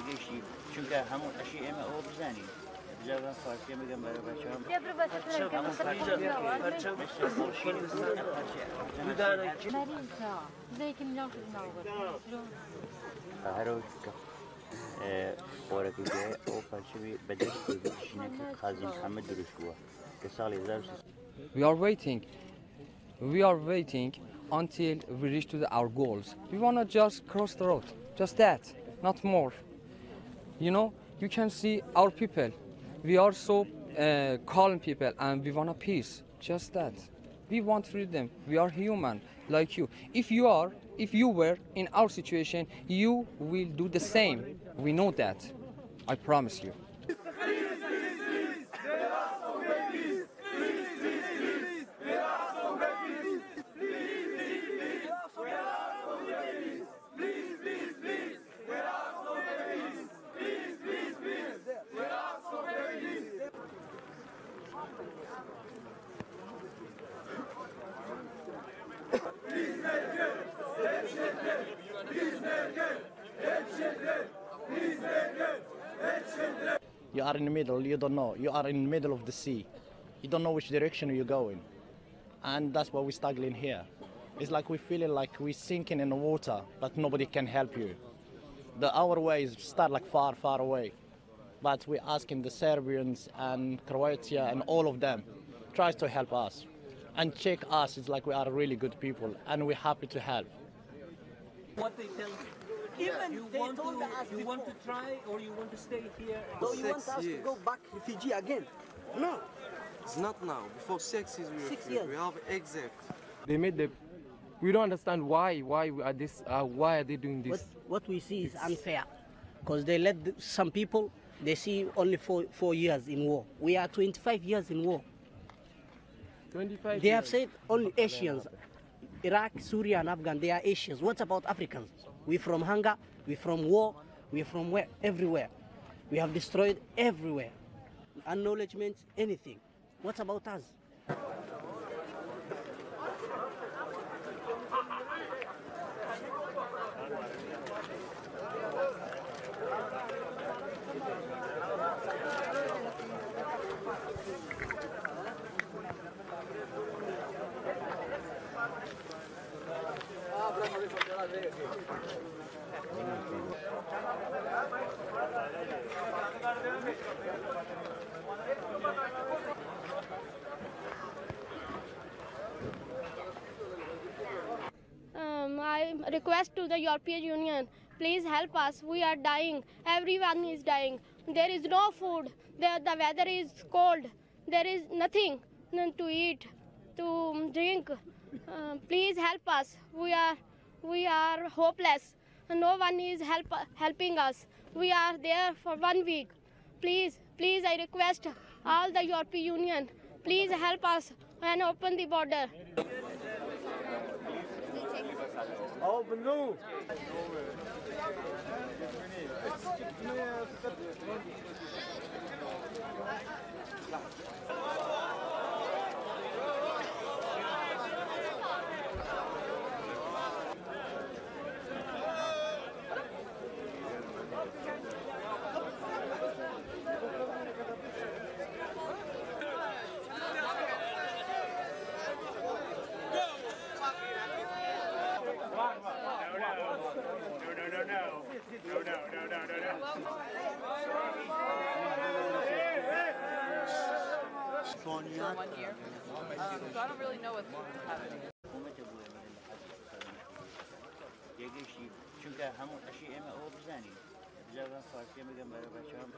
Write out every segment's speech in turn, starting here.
تێگەیشتی چونکە هەموو ئەشی ئێمە ئەوە بزانین جاوان فارسی میگم برای بچه‌ام We are waiting until we reach to our goals. We want to just cross the road, just that, not more. You know, you can see our people. We are so calm people and we want a peace, just that. We want freedom. We are human like you. If you were in our situation, you will do the same. We know that. I promise you. You are in the middle, you don't know. You are in the middle of the sea. You don't know which direction you're going. And that's why we're struggling here. It's like we're feeling like we're sinking in the water, but nobody can help you. Our ways start like far, far away. But we're asking the Serbians and Croatia and all of them tries to help us. And check us, it's like we are really good people and we're happy to help. What they tell you. Even you they want told to, us you want to try or you want to stay here? No, you want us to go back refugee again? No. It's not now. Before 6 years we 6 years. We have exact. They made the. We don't understand why we are this. Why are they doing this? What we see is unfair, because they let some people. They see only 4 years in war. We are 25 years in war. 25. They have said only Asians, Iraq, Syria, and Afghan. They are Asians. What about Africans? We from hunger. We from war. We from where? Everywhere. We have destroyed everywhere. Acknowledgement, anything. What about us? I request to the European Union, please help us. We are dying. Everyone is dying. There is no food. The weather is cold. There is nothing to eat, to drink. Please help us. We are hopeless. No one is helping us. We are there for 1 week. Please, I request all the European Union, please help us and open the border. Open no. So 1 year? So I don't really know what's happening. چونکە هەموو ئەشی ئێمە ئەوە بزانین جاوان فارسی میگم برای بچه‌ام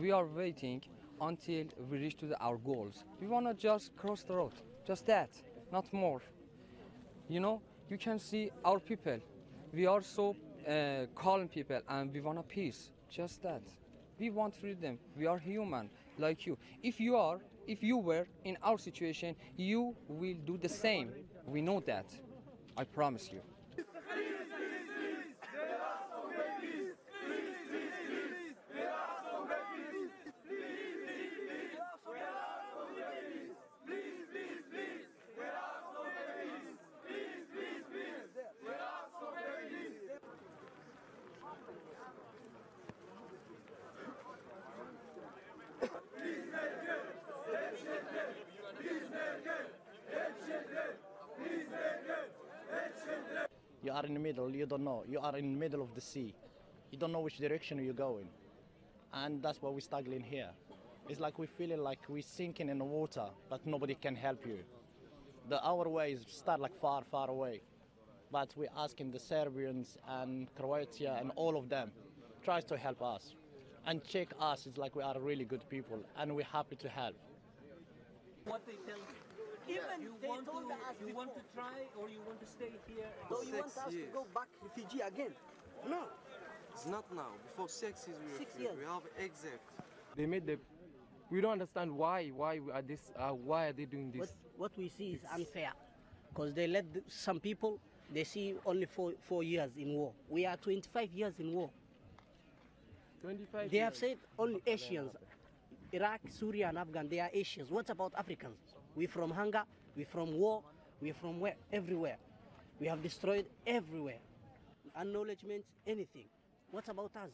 We are waiting until we reach to our goals. We want to just cross the road, just that, not more. You know, you can see our people. We are so calm people and we want a peace, just that. We want freedom. We are human like you. If you were in our situation, you will do the same. We know that. I promise you. You are in the middle, you don't know. You are in the middle of the sea. You don't know which direction you're going. And that's why we're struggling here. It's like we're feeling like we're sinking in the water, but nobody can help you. Our ways start like far, far away. But we're asking the Serbians and Croatia and all of them tries to help us. And check us, it's like we are really good people and we're happy to help. What they tell you. Even You they want told to us you want to before. try or you want to stay here? No, you want 6 us to years. go back refugee again? No. It's not now. Before 6 years, 6 years. we have exact. They made the. We don't understand why we are this. Why are they doing this? What we see is unfair, because they let some people. They see only 4 years in war. We are 25 years in war. 25. They have said only Asians, Iraq, Syria, and Afghan. They are Asians. What about Africans? We from hunger. We from war. We from where? Everywhere. We have destroyed everywhere. Acknowledgement, anything. What about us?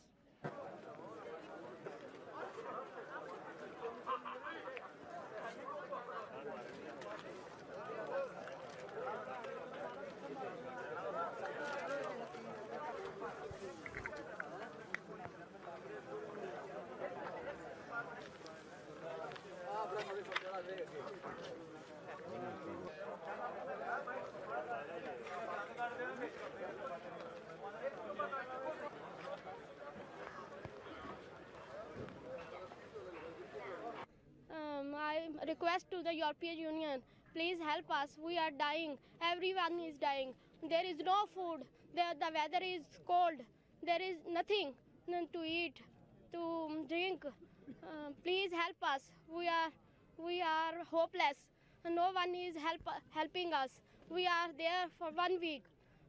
I request to the European Union, please help us. We are dying. Everyone is dying. There is no food. The weather is cold. There is nothing to eat, to drink. Please help us. We are hopeless. No one is helping us. We are there for 1 week.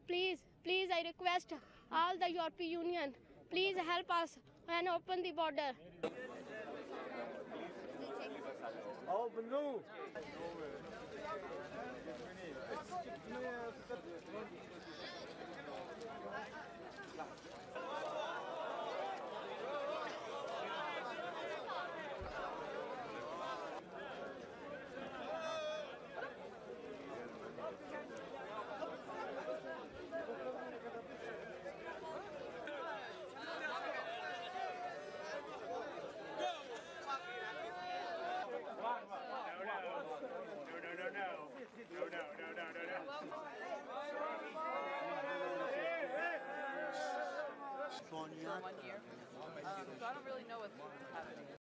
Please, I request all the European Union, please help us and open the border. Open new. For 1 year. So I don't really know what's happening.